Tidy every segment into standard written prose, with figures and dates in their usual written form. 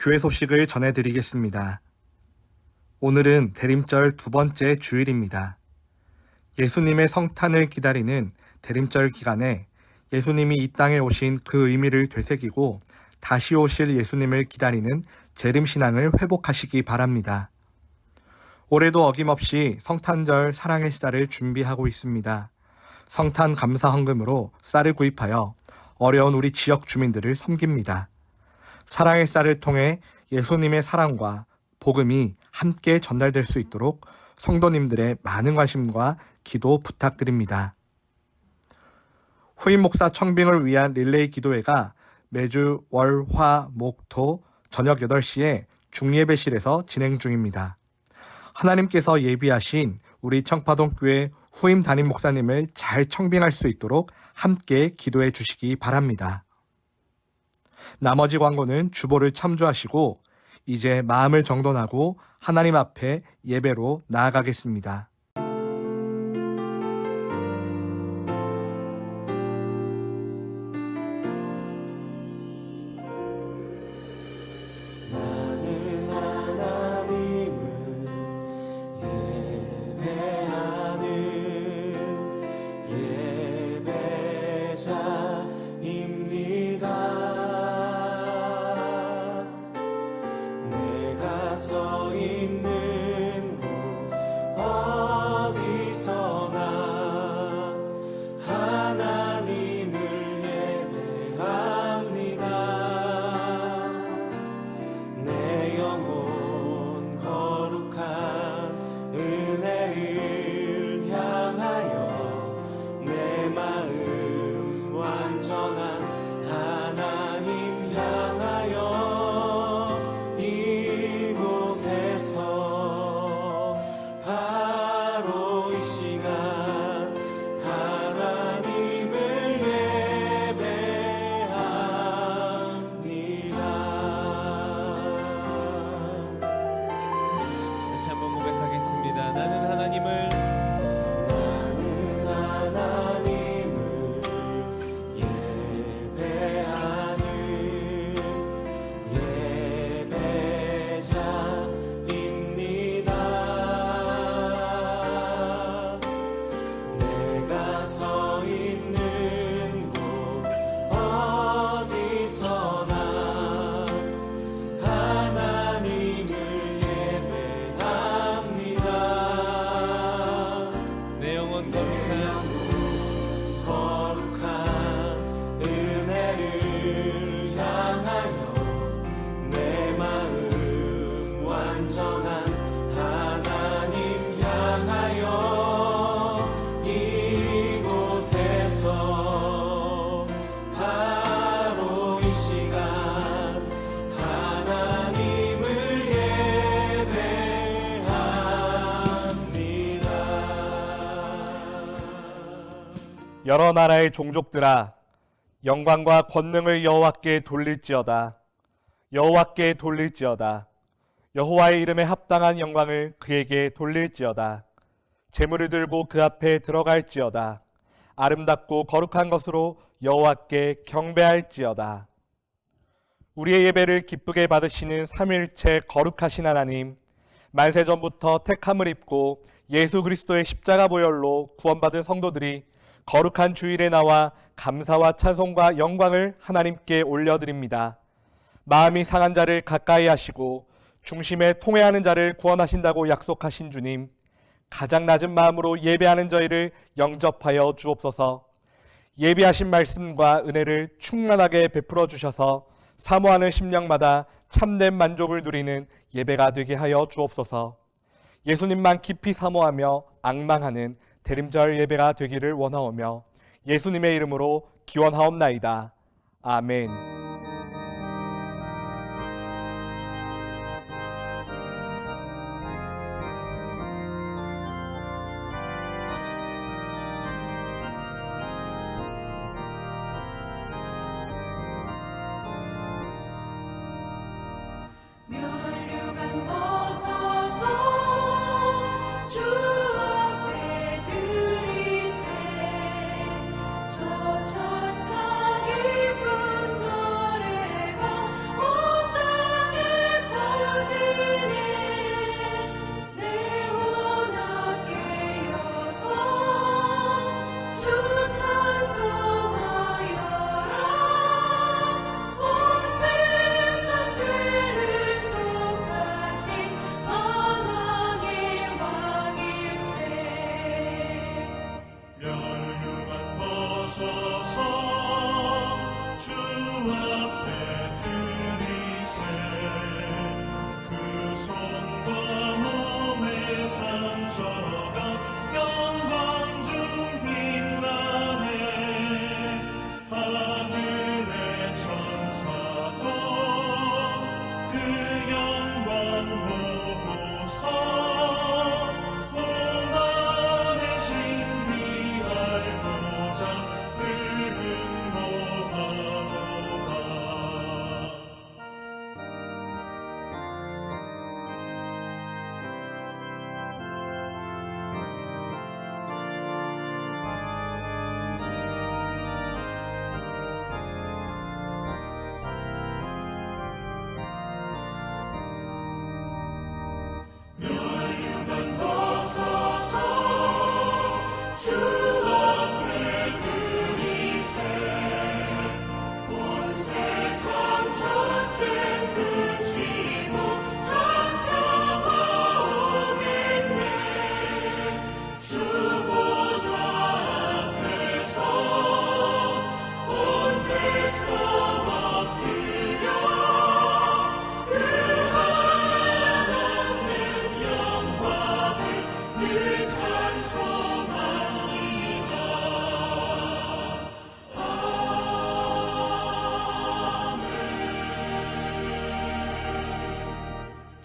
교회 소식을 전해드리겠습니다. 오늘은 대림절 두 번째 주일입니다. 예수님의 성탄을 기다리는 대림절 기간에 예수님이 이 땅에 오신 그 의미를 되새기고 다시 오실 예수님을 기다리는 재림신앙을 회복하시기 바랍니다. 올해도 어김없이 성탄절 사랑의 쌀을 준비하고 있습니다. 성탄 감사 헌금으로 쌀을 구입하여 어려운 우리 지역 주민들을 섬깁니다. 사랑의 쌀을 통해 예수님의 사랑과 복음이 함께 전달될 수 있도록 성도님들의 많은 관심과 기도 부탁드립니다. 후임 목사 청빙을 위한 릴레이 기도회가 매주 월, 화, 목, 토 저녁 8시에 중예배실에서 진행 중입니다. 하나님께서 예비하신 우리 청파동교회 후임 담임 목사님을 잘 청빙할 수 있도록 함께 기도해 주시기 바랍니다. 나머지 광고는 주보를 참조하시고 이제 마음을 정돈하고 하나님 앞에 예배로 나아가겠습니다. 여러 나라의 종족들아, 영광과 권능을 여호와께 돌릴지어다. 여호와께 돌릴지어다. 여호와의 이름에 합당한 영광을 그에게 돌릴지어다. 제물을 들고 그 앞에 들어갈지어다. 아름답고 거룩한 것으로 여호와께 경배할지어다. 우리의 예배를 기쁘게 받으시는 삼위일체 거룩하신 하나님, 만세전부터 택함을 입고 예수 그리스도의 십자가 보혈로 구원받은 성도들이 거룩한 주일에 나와 감사와 찬송과 영광을 하나님께 올려드립니다. 마음이 상한 자를 가까이 하시고 중심에 통회하는 자를 구원하신다고 약속하신 주님, 가장 낮은 마음으로 예배하는 저희를 영접하여 주옵소서. 예비하신 말씀과 은혜를 충만하게 베풀어 주셔서 사모하는 심령마다 참된 만족을 누리는 예배가 되게 하여 주옵소서. 예수님만 깊이 사모하며 앙망하는 대림절 예배가 되기를 원하오며 예수님의 이름으로 기원하옵나이다. 아멘. 멸류관 벗어서 주 앞에 들이세 저 천사 기쁜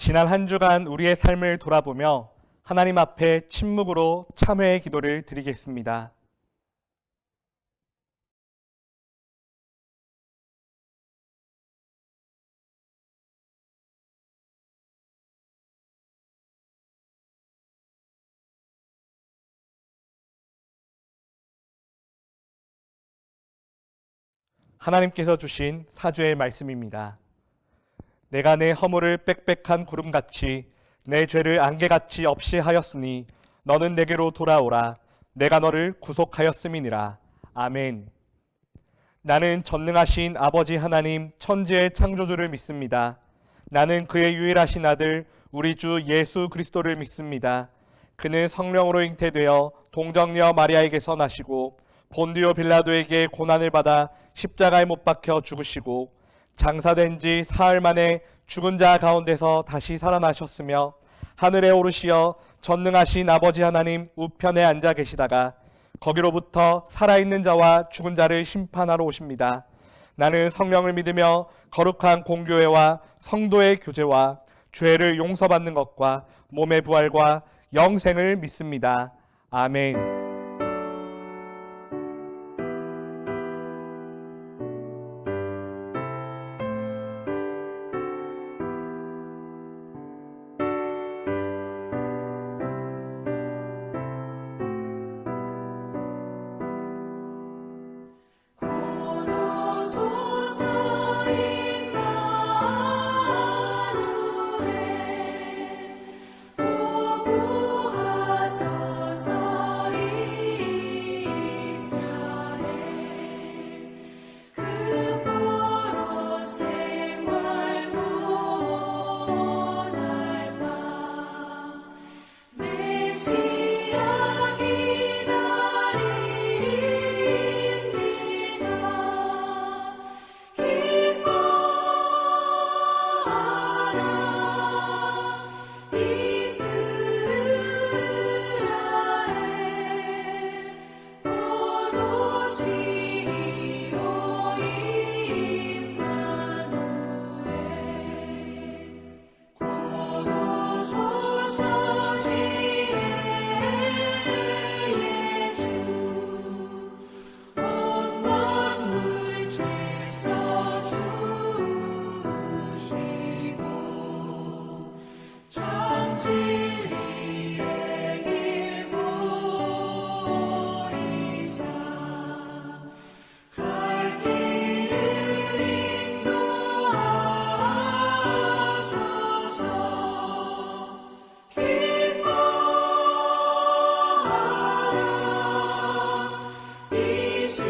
지난 한 주간 우리의 삶을 돌아보며 하나님 앞에 침묵으로 참회의 기도를 드리겠습니다. 하나님께서 주신 사주의 말씀입니다. 내가 내 허물을 빽빽한 구름같이 내 죄를 안개같이 없이 하였으니 너는 내게로 돌아오라. 내가 너를 구속하였음이니라. 아멘. 나는 전능하신 아버지 하나님 천지의 창조주를 믿습니다. 나는 그의 유일하신 아들 우리 주 예수 그리스도를 믿습니다. 그는 성령으로 잉태되어 동정녀 마리아에게서 나시고 본디오 빌라도에게 고난을 받아 십자가에 못 박혀 죽으시고 장사된 지 사흘 만에 죽은 자 가운데서 다시 살아나셨으며 하늘에 오르시어 전능하신 아버지 하나님 우편에 앉아 계시다가 거기로부터 살아있는 자와 죽은 자를 심판하러 오십니다. 나는 성령을 믿으며 거룩한 공교회와 성도의 교제와 죄를 용서받는 것과 몸의 부활과 영생을 믿습니다. 아멘. 고도소서 임마누엘 오구하소서 이스라엘 그 보로 생활고 날바 메시아 기다립니다. 기뻐하라 이스라엘 고도시리오 임마누엘 고도소서 지혜의 주 온 만물 질서 주시고 참 진리의 길 보이사 갈 길을 인도하소서 기뻐하라 이스라엘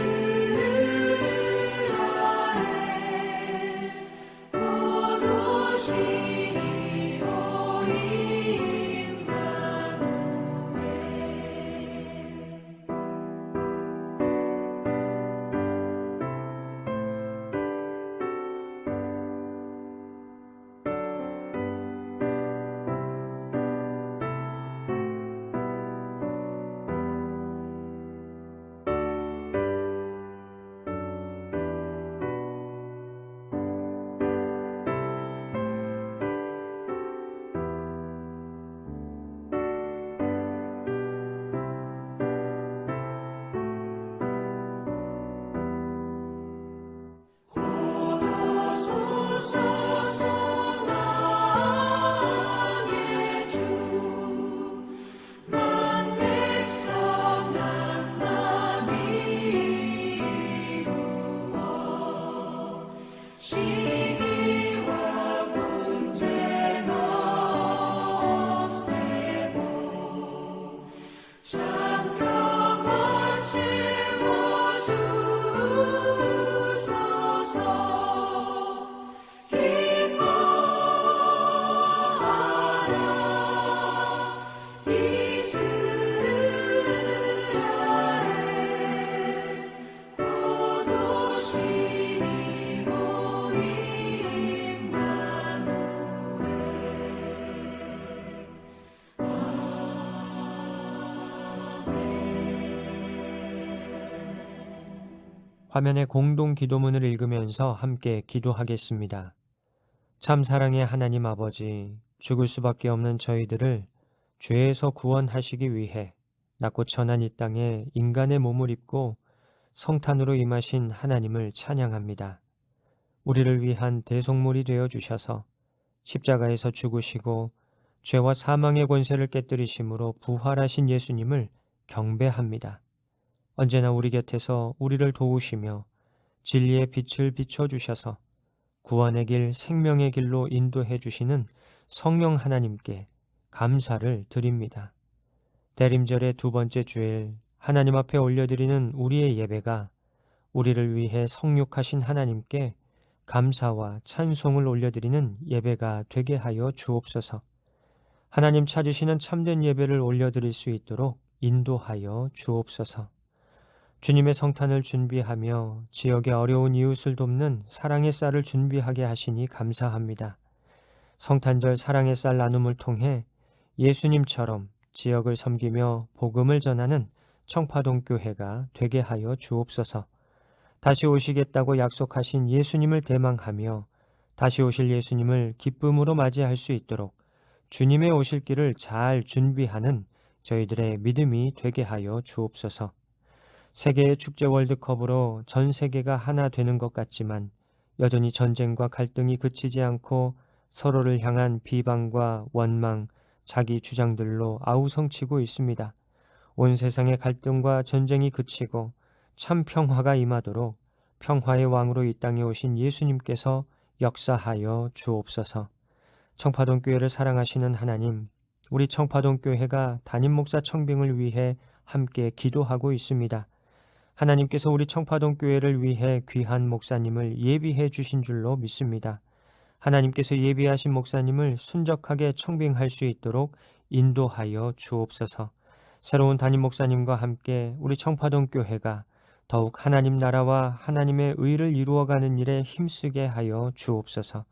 고도시리오 임마누엘 고도소서 소망의 주 만백성 한마음 이루어 시기와 분쟁 없애고 참 평안 채워주소서 기뻐하라 이스라엘 고도시리오 임마누엘 화면의 공동 기도문을 읽으면서 함께 기도하겠습니다. 참 사랑의 하나님 아버지, 죽을 수밖에 없는 저희들을 죄에서 구원하시기 위해 낮고 천한 이 땅에 인간의 몸을 입고 성탄으로 임하신 하나님을 찬양합니다. 우리를 위한 대속물이 되어 주셔서 십자가에서 죽으시고 죄와 사망의 권세를 깨뜨리심으로 부활하신 예수님을 경배합니다. 언제나 우리 곁에서 우리를 도우시며 진리의 빛을 비춰주셔서 구원의 길, 생명의 길로 인도해 주시는 성령 하나님께 감사를 드립니다. 대림절의 두 번째 주일 하나님 앞에 올려드리는 우리의 예배가 우리를 위해 성육하신 하나님께 감사와 찬송을 올려드리는 예배가 되게 하여 주옵소서. 하나님 찾으시는 참된 예배를 올려드릴 수 있도록 인도하여 주옵소서. 주님의 성탄을 준비하며 지역의 어려운 이웃을 돕는 사랑의 쌀을 준비하게 하시니 감사합니다. 성탄절 사랑의 쌀 나눔을 통해 예수님처럼 지역을 섬기며 복음을 전하는 청파동 교회가 되게 하여 주옵소서. 다시 오시겠다고 약속하신 예수님을 대망하며 다시 오실 예수님을 기쁨으로 맞이할 수 있도록 주님의 오실 길을 잘 준비하는 저희들의 믿음이 되게 하여 주옵소서. 세계의 축제 월드컵으로 전 세계가 하나 되는 것 같지만 여전히 전쟁과 갈등이 그치지 않고 서로를 향한 비방과 원망, 자기 주장들로 아우성치고 있습니다. 온 세상의 갈등과 전쟁이 그치고 참 평화가 임하도록 평화의 왕으로 이 땅에 오신 예수님께서 역사하여 주옵소서. 청파동 교회를 사랑하시는 하나님, 우리 청파동 교회가 담임 목사 청빙을 위해 함께 기도하고 있습니다. 하나님께서 우리 청파동 교회를 위해 귀한 목사님을 예비해 주신 줄로 믿습니다. 하나님께서 예비하신 목사님을 순적하게 청빙할 수 있도록 인도하여 주옵소서. 새로운 담임 목사님과 함께 우리 청파동 교회가 더욱 하나님 나라와 하나님의 의를 이루어가는 일에 힘쓰게 하여 주옵소서.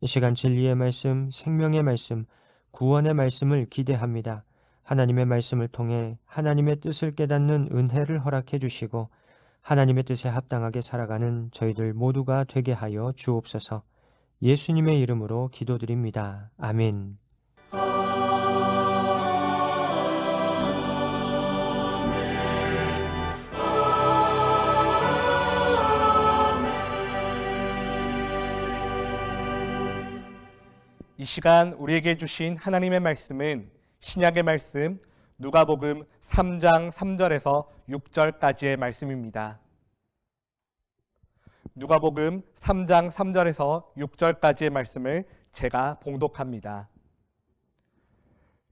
이 시간 진리의 말씀, 생명의 말씀, 구원의 말씀을 기대합니다. 하나님의 말씀을 통해 하나님의 뜻을 깨닫는 은혜를 허락해 주시고 하나님의 뜻에 합당하게 살아가는 저희들 모두가 되게 하여 주옵소서. 예수님의 이름으로 기도드립니다. 아멘. 이 시간 우리에게 주신 하나님의 말씀은 신약의 말씀 누가복음 3장 3절에서 6절까지의 말씀입니다. 누가복음 3장 3절에서 6절까지의 말씀을 제가 봉독합니다.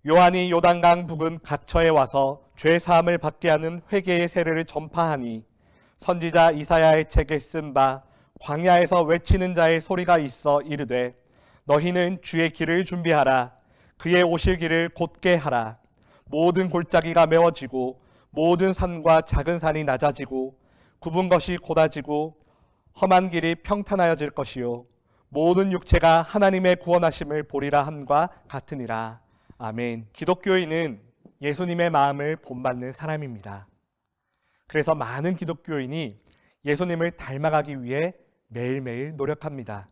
요한이 요단강 부근 각처에 와서 죄 사함을 받게 하는 회개의 세례를 전파하니 선지자 이사야의 책에 쓴 바 광야에서 외치는 자의 소리가 있어 이르되 너희는 주의 길을 준비하라. 그의 오실 길을 곧게 하라. 모든 골짜기가 메워지고 모든 산과 작은 산이 낮아지고 굽은 것이 곧아지고 험한 길이 평탄하여질 것이요 모든 육체가 하나님의 구원하심을 보리라 함과 같으니라. 아멘. 기독교인은 예수님의 마음을 본받는 사람입니다. 그래서 많은 기독교인이 예수님을 닮아가기 위해 매일매일 노력합니다.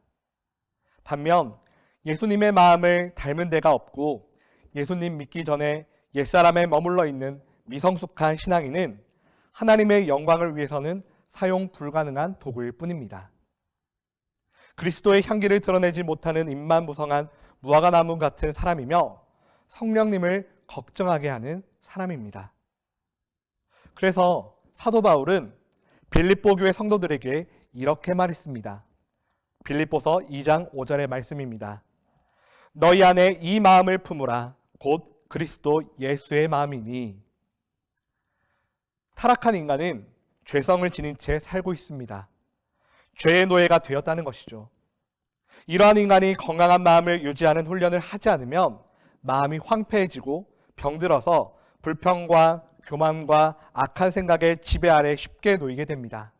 반면 예수님의 마음을 닮은 데가 없고 예수님 믿기 전에 옛사람에 머물러 있는 미성숙한 신앙인은 하나님의 영광을 위해서는 사용 불가능한 도구일 뿐입니다. 그리스도의 향기를 드러내지 못하는 입만무성한 무화과나무 같은 사람이며 성령님을 걱정하게 하는 사람입니다. 그래서 사도 바울은 빌립보 교회 성도들에게 이렇게 말했습니다. 빌립보서 2장 5절의 말씀입니다. 너희 안에 이 마음을 품으라. 곧 그리스도 예수의 마음이니. 타락한 인간은 죄성을 지닌 채 살고 있습니다. 죄의 노예가 되었다는 것이죠. 이러한 인간이 건강한 마음을 유지하는 훈련을 하지 않으면 마음이 황폐해지고 병들어서 불평과 교만과 악한 생각의 지배 아래 쉽게 놓이게 됩니다.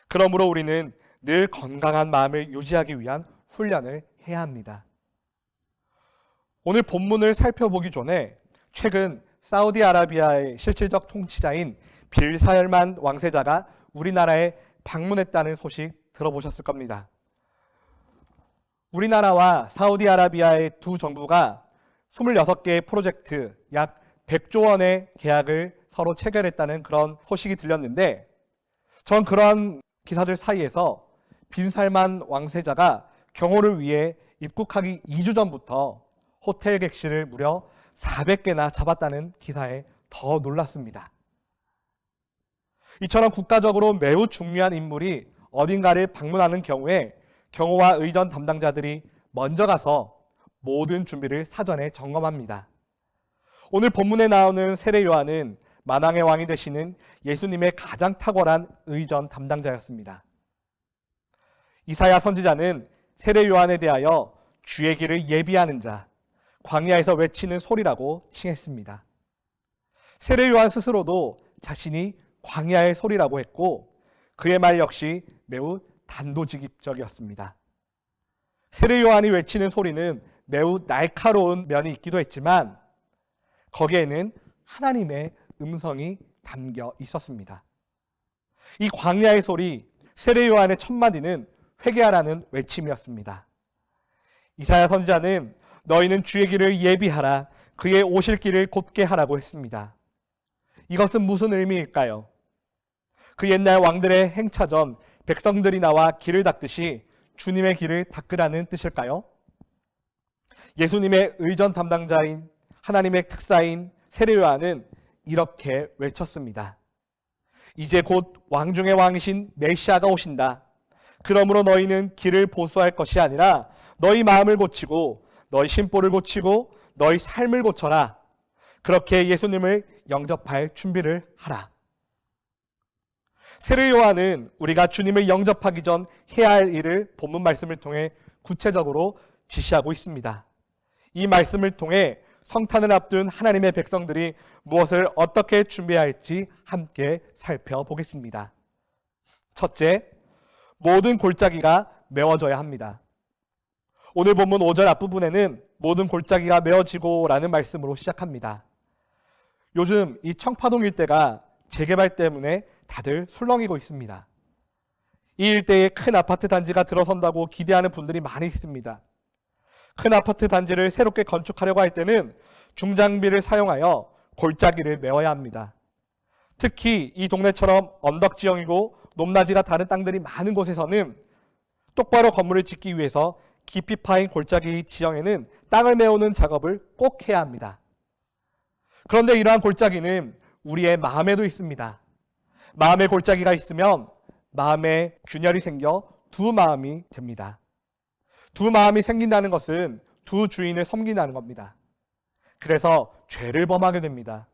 그러므로 우리는 늘 건강한 마음을 유지하기 위한 훈련을 해야 합니다. 오늘 본문을 살펴보기 전에 최근 사우디아라비아의 실질적 통치자인 빌 살만 왕세자가 우리나라에 방문했다는 소식 들어보셨을 겁니다. 우리나라와 사우디아라비아의 두 정부가 26개의 프로젝트 약 100조 원의 계약을 서로 체결했다는 그런 소식이 들렸는데, 전 그런 기사들 사이에서 빈살만 왕세자가 경호를 위해 입국하기 2주 전부터 호텔 객실을 무려 400개나 잡았다는 기사에 더 놀랐습니다. 이처럼 국가적으로 매우 중요한 인물이 어딘가를 방문하는 경우에 경호와 의전 담당자들이 먼저 가서 모든 준비를 사전에 점검합니다. 오늘 본문에 나오는 세례 요한은 만왕의 왕이 되시는 예수님의 가장 탁월한 의전 담당자였습니다. 이사야 선지자는 세례 요한에 대하여 주의 길을 예비하는 자, 광야에서 외치는 소리라고 칭했습니다. 세례 요한 스스로도 자신이 광야의 소리라고 했고, 그의 말 역시 매우 단도직입적이었습니다. 세례 요한이 외치는 소리는 매우 날카로운 면이 있기도 했지만 거기에는 하나님의 음성이 담겨 있었습니다. 이 광야의 소리, 세례 요한의 첫 마디는 회개하라는 외침이었습니다. 이사야 선지자는 너희는 주의 길을 예비하라, 그의 오실 길을 곧게 하라고 했습니다. 이것은 무슨 의미일까요? 그 옛날 왕들의 행차전 백성들이 나와 길을 닦듯이 주님의 길을 닦으라는 뜻일까요? 예수님의 의전 담당자인 하나님의 특사인 세례 요한은 이렇게 외쳤습니다. 이제 곧 왕 중의 왕이신 메시아가 오신다. 그러므로 너희는 길을 보수할 것이 아니라 너희 마음을 고치고 너희 심보를 고치고 너희 삶을 고쳐라. 그렇게 예수님을 영접할 준비를 하라. 세례 요한은 우리가 주님을 영접하기 전 해야 할 일을 본문 말씀을 통해 구체적으로 지시하고 있습니다. 이 말씀을 통해 성탄을 앞둔 하나님의 백성들이 무엇을 어떻게 준비해야 할지 함께 살펴보겠습니다. 첫째, 모든 골짜기가 메워져야 합니다. 오늘 본문 5절 앞부분에는 모든 골짜기가 메워지고 라는 말씀으로 시작합니다. 요즘 이 청파동 일대가 재개발 때문에 다들 술렁이고 있습니다. 이 일대에 큰 아파트 단지가 들어선다고 기대하는 분들이 많이 있습니다. 큰 아파트 단지를 새롭게 건축하려고 할 때는 중장비를 사용하여 골짜기를 메워야 합니다. 특히 이 동네처럼 언덕 지형이고 높낮이가 다른 땅들이 많은 곳에서는 똑바로 건물을 짓기 위해서 깊이 파인 골짜기 지형에는 땅을 메우는 작업을 꼭 해야 합니다. 그런데 이러한 골짜기는 우리의 마음에도 있습니다. 마음의 골짜기가 있으면 마음에 균열이 생겨 두 마음이 됩니다. 두 마음이 생긴다는 것은 두 주인을 섬긴다는 겁니다. 그래서 죄를 범하게 됩니다.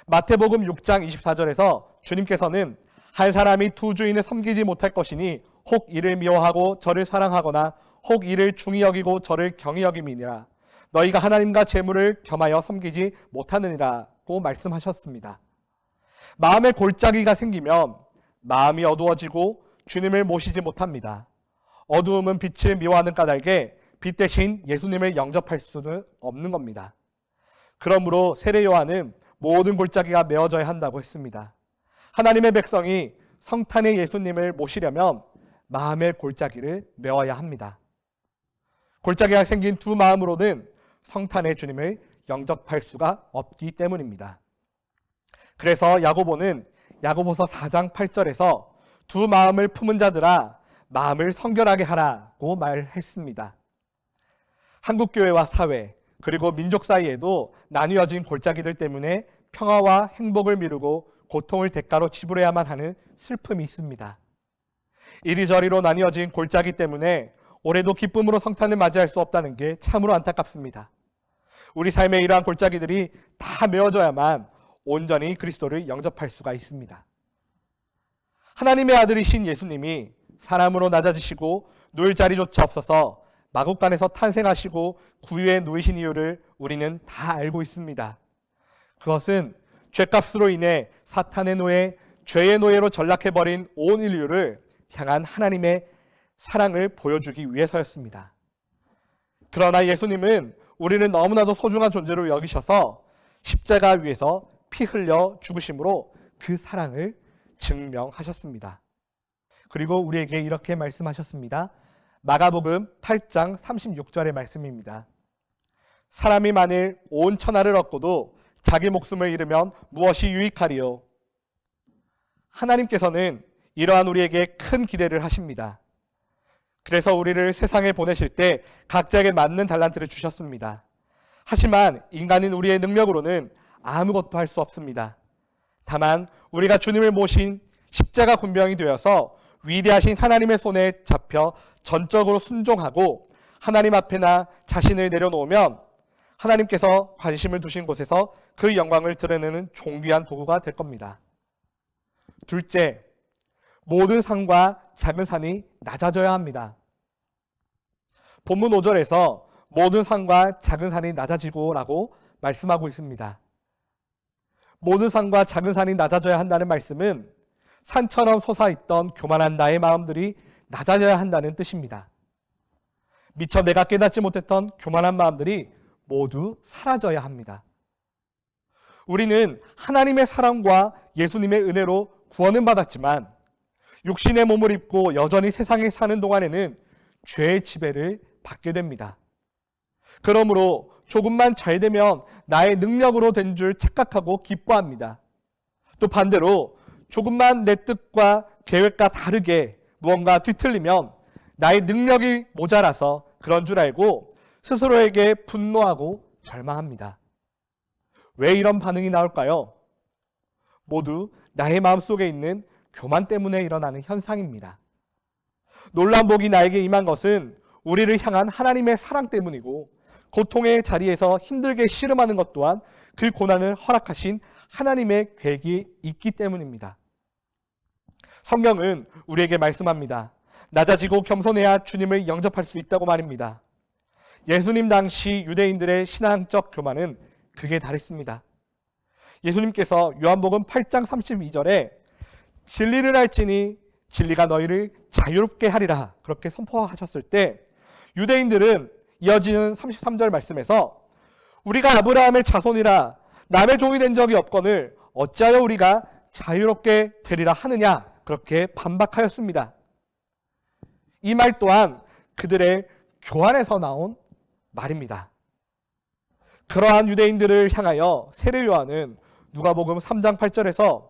마태복음 6장 24절에서 주님께서는 한 사람이 두 주인을 섬기지 못할 것이니 혹 이를 미워하고 저를 사랑하거나 혹 이를 중히 여기고 저를 경히 여김이니라. 너희가 하나님과 재물을 겸하여 섬기지 못하느니라고 말씀하셨습니다. 마음의 골짜기가 생기면 마음이 어두워지고 주님을 모시지 못합니다. 어두움은 빛을 미워하는 까닭에 빛 대신 예수님을 영접할 수는 없는 겁니다. 그러므로 세례 요한은 모든 골짜기가 메워져야 한다고 했습니다. 하나님의 백성이 성탄의 예수님을 모시려면 마음의 골짜기를 메워야 합니다. 골짜기가 생긴 두 마음으로는 성탄의 주님을 영접할 수가 없기 때문입니다. 그래서 야고보는 야고보서 4장 8절에서 두 마음을 품은 자들아 마음을 성결하게 하라고 말했습니다. 한국교회와 사회 그리고 민족 사이에도 나뉘어진 골짜기들 때문에 평화와 행복을 미루고 고통을 대가로 지불해야만 하는 슬픔이 있습니다. 이리저리로 나뉘어진 골짜기 때문에 올해도 기쁨으로 성탄을 맞이할 수 없다는 게 참으로 안타깝습니다. 우리 삶의 이러한 골짜기들이 다 메워져야만 온전히 그리스도를 영접할 수가 있습니다. 하나님의 아들이신 예수님이 사람으로 낮아지시고 누울 자리조차 없어서 마국간에서 탄생하시고 구유에 누이신 이유를 우리는 다 알고 있습니다. 그것은 죄값으로 인해 사탄의 노예, 죄의 노예로 전락해버린 온 인류를 향한 하나님의 사랑을 보여주기 위해서였습니다. 그러나 예수님은 우리는 너무나도 소중한 존재로 여기셔서 십자가 위에서 피 흘려 죽으심으로 그 사랑을 증명하셨습니다. 그리고 우리에게 이렇게 말씀하셨습니다. 마가복음 8장 36절의 말씀입니다. 사람이 만일 온 천하를 얻고도 자기 목숨을 잃으면 무엇이 유익하리요? 하나님께서는 이러한 우리에게 큰 기대를 하십니다. 그래서 우리를 세상에 보내실 때 각자에게 맞는 달란트를 주셨습니다. 하지만 인간인 우리의 능력으로는 아무것도 할 수 없습니다. 다만 우리가 주님을 모신 십자가 군병이 되어서 위대하신 하나님의 손에 잡혀 전적으로 순종하고 하나님 앞에나 자신을 내려놓으면 하나님께서 관심을 두신 곳에서 그 영광을 드러내는 존귀한 도구가 될 겁니다. 둘째, 모든 산과 작은 산이 낮아져야 합니다. 본문 5절에서 모든 산과 작은 산이 낮아지고 라고 말씀하고 있습니다. 모든 산과 작은 산이 낮아져야 한다는 말씀은 산처럼 솟아있던 교만한 나의 마음들이 낮아져야 한다는 뜻입니다. 미처 내가 깨닫지 못했던 교만한 마음들이 모두 사라져야 합니다. 우리는 하나님의 사랑과 예수님의 은혜로 구원은 받았지만 육신의 몸을 입고 여전히 세상에 사는 동안에는 죄의 지배를 받게 됩니다. 그러므로 조금만 잘 되면 나의 능력으로 된 줄 착각하고 기뻐합니다. 또 반대로 조금만 내 뜻과 계획과 다르게 무언가 뒤틀리면 나의 능력이 모자라서 그런 줄 알고 스스로에게 분노하고 절망합니다. 왜 이런 반응이 나올까요? 모두 나의 마음속에 있는 교만 때문에 일어나는 현상입니다. 놀라운 복이 나에게 임한 것은 우리를 향한 하나님의 사랑 때문이고 고통의 자리에서 힘들게 씨름하는 것 또한 그 고난을 허락하신 하나님의 계획이 있기 때문입니다. 성경은 우리에게 말씀합니다. 낮아지고 겸손해야 주님을 영접할 수 있다고 말입니다. 예수님 당시 유대인들의 신앙적 교만은 극에 달했습니다. 예수님께서 요한복음 8장 32절에 진리를 알지니 진리가 너희를 자유롭게 하리라 그렇게 선포하셨을 때 유대인들은 이어지는 33절 말씀에서 우리가 아브라함의 자손이라 남의 종이 된 적이 없거늘 어찌하여 우리가 자유롭게 되리라 하느냐 그렇게 반박하였습니다. 이 말 또한 그들의 교환에서 나온 말입니다. 그러한 유대인들을 향하여 세례 요한은 누가복음 3장 8절에서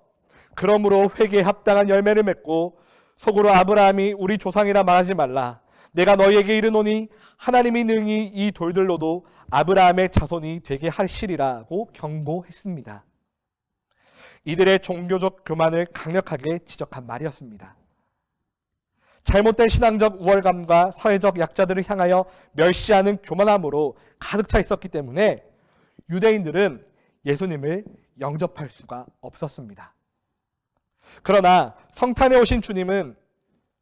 그러므로 회개에 합당한 열매를 맺고 속으로 아브라함이 우리 조상이라 말하지 말라. 내가 너희에게 이르노니 하나님이 능히 이 돌들로도 아브라함의 자손이 되게 하시리라고 경고했습니다. 이들의 종교적 교만을 강력하게 지적한 말이었습니다. 잘못된 신앙적 우월감과 사회적 약자들을 향하여 멸시하는 교만함으로 가득 차 있었기 때문에 유대인들은 예수님을 영접할 수가 없었습니다. 그러나 성탄에 오신 주님은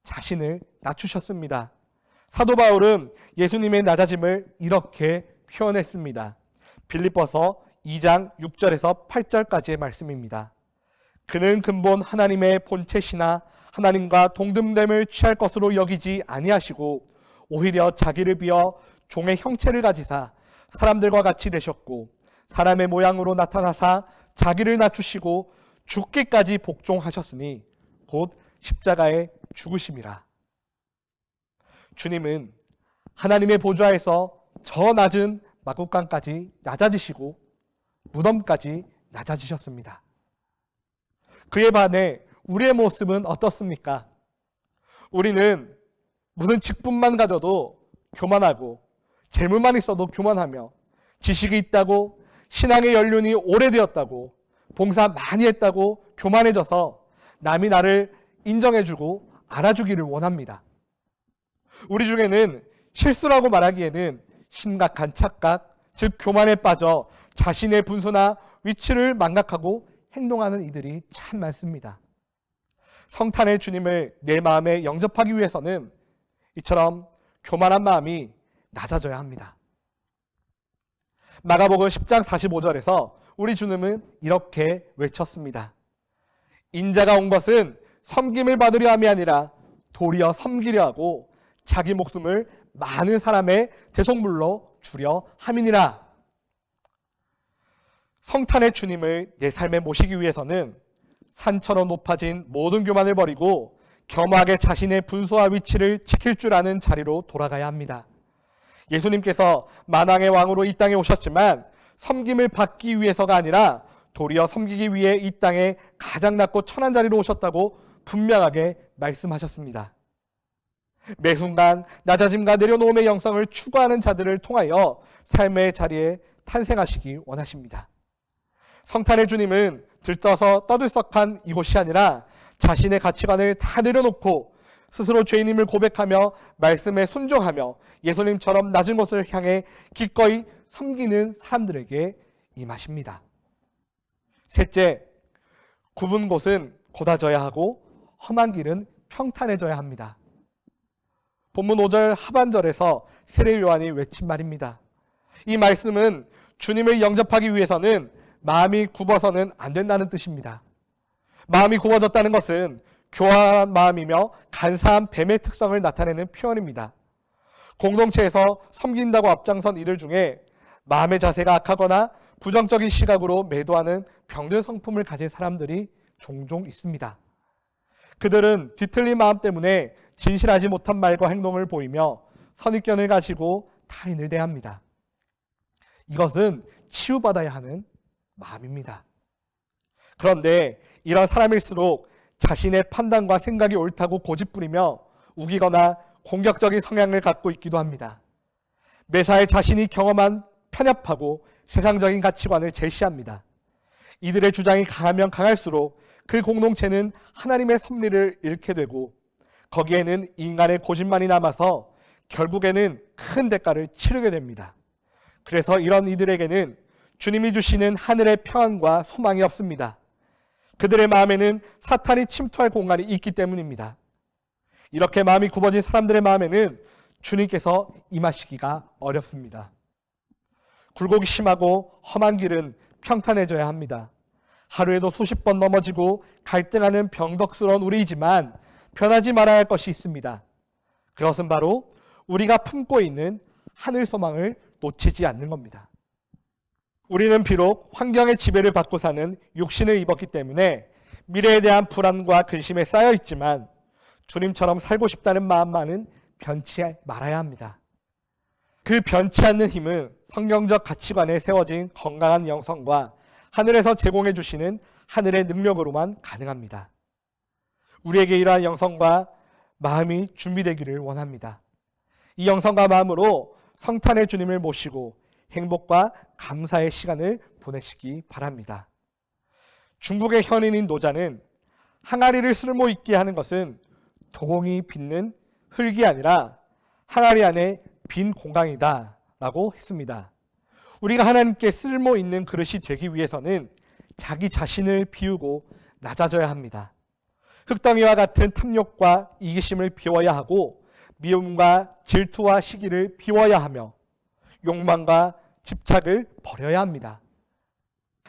자신을 낮추셨습니다. 사도 바울은 예수님의 낮아짐을 이렇게 표현했습니다. 빌립보서 2장 6절에서 8절까지의 말씀입니다. 그는 근본 하나님의 본체시나 하나님과 동등됨을 취할 것으로 여기지 아니하시고 오히려 자기를 비어 종의 형체를 가지사 사람들과 같이 되셨고 사람의 모양으로 나타나사 자기를 낮추시고 죽기까지 복종하셨으니 곧 십자가에 죽으심이라. 주님은 하나님의 보좌에서 저 낮은 마구간까지 낮아지시고 무덤까지 낮아지셨습니다. 그에 반해 우리의 모습은 어떻습니까? 우리는 무슨 직분만 가져도 교만하고 재물만 있어도 교만하며 지식이 있다고 신앙의 연륜이 오래되었다고 봉사 많이 했다고 교만해져서 남이 나를 인정해주고 알아주기를 원합니다. 우리 중에는 실수라고 말하기에는 심각한 착각, 즉 교만에 빠져 자신의 분수나 위치를 망각하고 행동하는 이들이 참 많습니다. 성탄의 주님을 내 마음에 영접하기 위해서는 이처럼 교만한 마음이 낮아져야 합니다. 마가복음 10장 45절에서 우리 주님은 이렇게 외쳤습니다. 인자가 온 것은 섬김을 받으려 함이 아니라 도리어 섬기려 하고 자기 목숨을 많은 사람의 대속물로 주려 함이니라. 성탄의 주님을 내 삶에 모시기 위해서는 산처럼 높아진 모든 교만을 버리고 겸허하게 자신의 분수와 위치를 지킬 줄 아는 자리로 돌아가야 합니다. 예수님께서 만왕의 왕으로 이 땅에 오셨지만 섬김을 받기 위해서가 아니라 도리어 섬기기 위해 이 땅에 가장 낮고 천한 자리로 오셨다고 분명하게 말씀하셨습니다. 매 순간 낮아짐과 내려놓음의 영성을 추구하는 자들을 통하여 삶의 자리에 탄생하시기 원하십니다. 성탄의 주님은 들떠서 떠들썩한 이곳이 아니라 자신의 가치관을 다 내려놓고 스스로 죄인임을 고백하며 말씀에 순종하며 예수님처럼 낮은 곳을 향해 기꺼이 섬기는 사람들에게 임하십니다. 셋째, 굽은 곳은 곧아져야 하고 험한 길은 평탄해져야 합니다. 본문 5절 하반절에서 세례 요한이 외친 말입니다. 이 말씀은 주님을 영접하기 위해서는 마음이 굽어서는 안 된다는 뜻입니다. 마음이 굽어졌다는 것은 교활한 마음이며 간사한 뱀의 특성을 나타내는 표현입니다. 공동체에서 섬긴다고 앞장선 이들 중에 마음의 자세가 악하거나 부정적인 시각으로 매도하는 병든 성품을 가진 사람들이 종종 있습니다. 그들은 뒤틀린 마음 때문에 진실하지 못한 말과 행동을 보이며 선입견을 가지고 타인을 대합니다. 이것은 치유받아야 하는 마음입니다. 그런데 이런 사람일수록 자신의 판단과 생각이 옳다고 고집부리며 우기거나 공격적인 성향을 갖고 있기도 합니다. 매사에 자신이 경험한 편협하고 세상적인 가치관을 제시합니다. 이들의 주장이 강하면 강할수록 그 공동체는 하나님의 섭리를 잃게 되고 거기에는 인간의 고집만이 남아서 결국에는 큰 대가를 치르게 됩니다. 그래서 이런 이들에게는 주님이 주시는 하늘의 평안과 소망이 없습니다. 그들의 마음에는 사탄이 침투할 공간이 있기 때문입니다. 이렇게 마음이 굽어진 사람들의 마음에는 주님께서 임하시기가 어렵습니다. 굴곡이 심하고 험한 길은 평탄해져야 합니다. 하루에도 수십 번 넘어지고 갈등하는 병덕스러운 우리이지만 변하지 말아야 할 것이 있습니다. 그것은 바로 우리가 품고 있는 하늘 소망을 놓치지 않는 겁니다. 우리는 비록 환경의 지배를 받고 사는 육신을 입었기 때문에 미래에 대한 불안과 근심에 쌓여 있지만 주님처럼 살고 싶다는 마음만은 변치 말아야 합니다. 그 변치 않는 힘은 성경적 가치관에 세워진 건강한 영성과 하늘에서 제공해 주시는 하늘의 능력으로만 가능합니다. 우리에게 이러한 영성과 마음이 준비되기를 원합니다. 이 영성과 마음으로 성탄의 주님을 모시고 행복과 감사의 시간을 보내시기 바랍니다. 중국의 현인인 노자는 항아리를 쓸모 있게 하는 것은 도공이 빚는 흙이 아니라 항아리 안에 빈 공간이다 라고 했습니다. 우리가 하나님께 쓸모 있는 그릇이 되기 위해서는 자기 자신을 비우고 낮아져야 합니다. 흙덩이와 같은 탐욕과 이기심을 비워야 하고 미움과 질투와 시기를 비워야 하며 욕망과 집착을 버려야 합니다.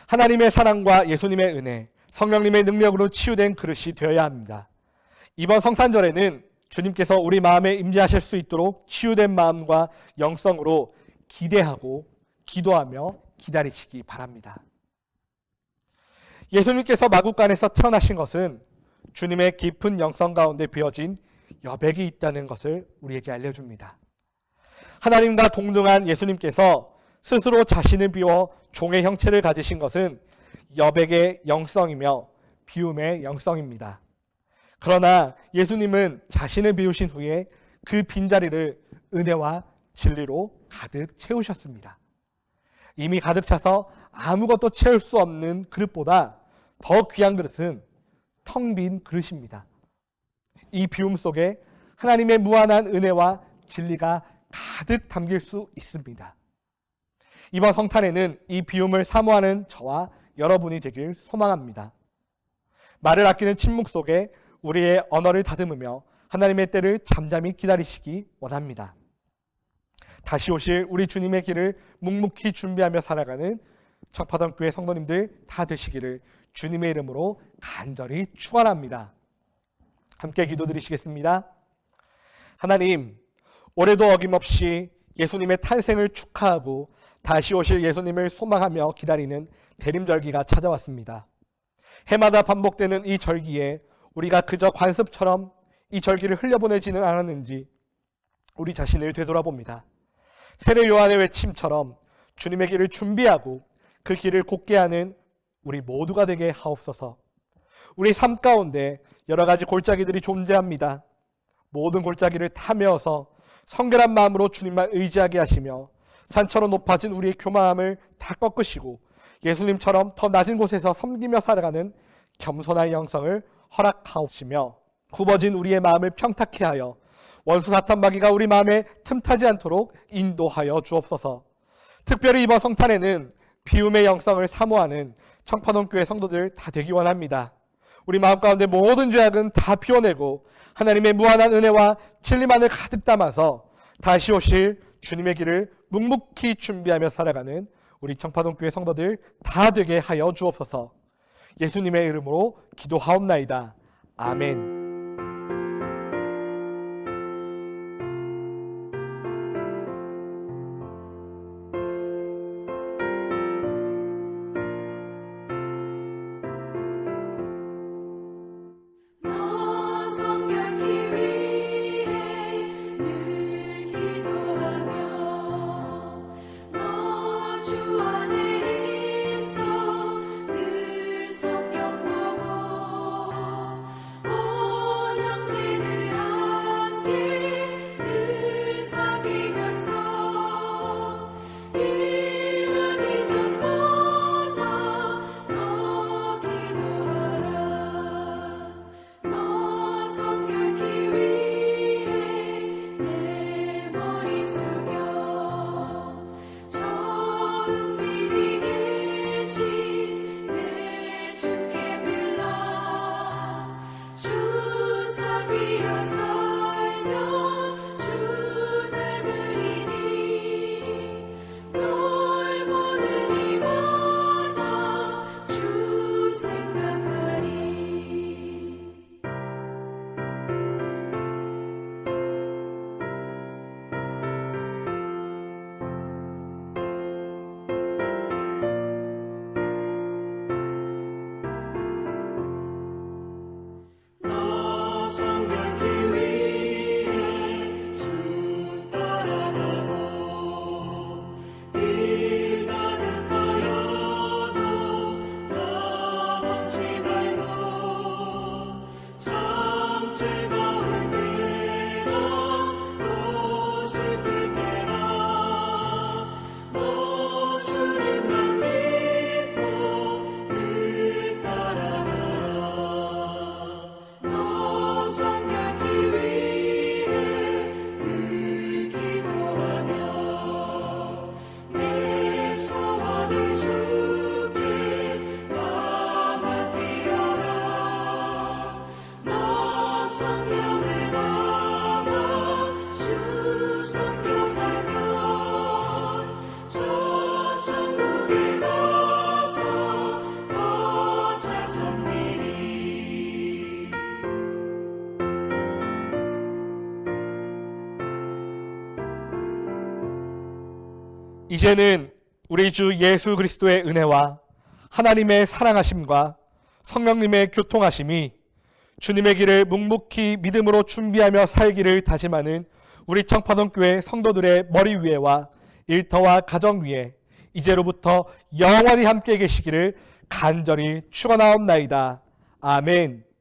하나님의 사랑과 예수님의 은혜, 성령님의 능력으로 치유된 그릇이 되어야 합니다. 이번 성탄절에는 주님께서 우리 마음에 임재하실 수 있도록 치유된 마음과 영성으로 기대하고 기도하며 기다리시기 바랍니다. 예수님께서 마구간에서 태어나신 것은 주님의 깊은 영성 가운데 비어진 여백이 있다는 것을 우리에게 알려줍니다. 하나님과 동등한 예수님께서 스스로 자신을 비워 종의 형체를 가지신 것은 여백의 영성이며 비움의 영성입니다. 그러나 예수님은 자신을 비우신 후에 그 빈자리를 은혜와 진리로 가득 채우셨습니다. 이미 가득 차서 아무것도 채울 수 없는 그릇보다 더 귀한 그릇은 텅 빈 그릇입니다. 이 비움 속에 하나님의 무한한 은혜와 진리가 가득 담길 수 있습니다. 이번 성탄에는 이 비움을 사모하는 저와 여러분이 되길 소망합니다. 말을 아끼는 침묵 속에 우리의 언어를 다듬으며 하나님의 때를 잠잠히 기다리시기 원합니다. 다시 오실 우리 주님의 길을 묵묵히 준비하며 살아가는 청파동 교회 성도님들 다 되시기를 주님의 이름으로 간절히 축원합니다. 함께 기도드리시겠습니다. 하나님, 올해도 어김없이 예수님의 탄생을 축하하고 다시 오실 예수님을 소망하며 기다리는 대림절기가 찾아왔습니다. 해마다 반복되는 이 절기에 우리가 그저 관습처럼 이 절기를 흘려보내지는 않았는지 우리 자신을 되돌아봅니다. 세례 요한의 외침처럼 주님의 길을 준비하고 그 길을 곧게 하는 우리 모두가 되게 하옵소서. 우리 삶 가운데 여러 가지 골짜기들이 존재합니다. 모든 골짜기를 다 메어서 성결한 마음으로 주님만 의지하게 하시며 산처럼 높아진 우리의 교만함을 다 꺾으시고 예수님처럼 더 낮은 곳에서 섬기며 살아가는 겸손한 영성을 허락하옵시며 굽어진 우리의 마음을 평탁케 하여 원수 사탄 마귀가 우리 마음에 틈타지 않도록 인도하여 주옵소서. 특별히 이번 성탄에는 비움의 영성을 사모하는 청파동교회 성도들 다 되기 원합니다. 우리 마음 가운데 모든 죄악은 다 피워내고 하나님의 무한한 은혜와 진리만을 가득 담아서 다시 오실 주님의 길을 묵묵히 준비하며 살아가는 우리 청파동교회 성도들 다 되게 하여 주옵소서. 예수님의 이름으로 기도하옵나이다. 아멘. 너 성결케 위해 늘 기도하며 너 주 안에 있어 늘 성경 보고 온 형제들 함께 늘 사귀면서 일하기 전보다 너 기도하라. 너 성결케 위해 내 머리 숙여 저 은밀히 계신 내 주께 빌라. 주 사귀어 살면 주 닮으리니 널 보는 이마다 주 생각하리. 너 성결케 위해 주 따라가고 일 다급하여도 다 멈지 말고 참 즐거울 때나 또 슬플 때나 너 주님만 믿고 늘 따라가라. 너 성결케 위해 늘 기도하며 내 소원을 주께 다 맡기어라. 너 성령을 받아 주 섬겨 살면 저 천국에 가서 더 잘 섬기리. 이제는 우리 주 예수 그리스도의 은혜와 하나님의 사랑하심과 성령님의 교통하심이 주님의 길을 묵묵히 믿음으로 준비하며 살기를 다짐하는 우리 청파동교회 성도들의 머리 위에와 일터와 가정 위에 이제로부터 영원히 함께 계시기를 간절히 축원하옵나이다. 아멘.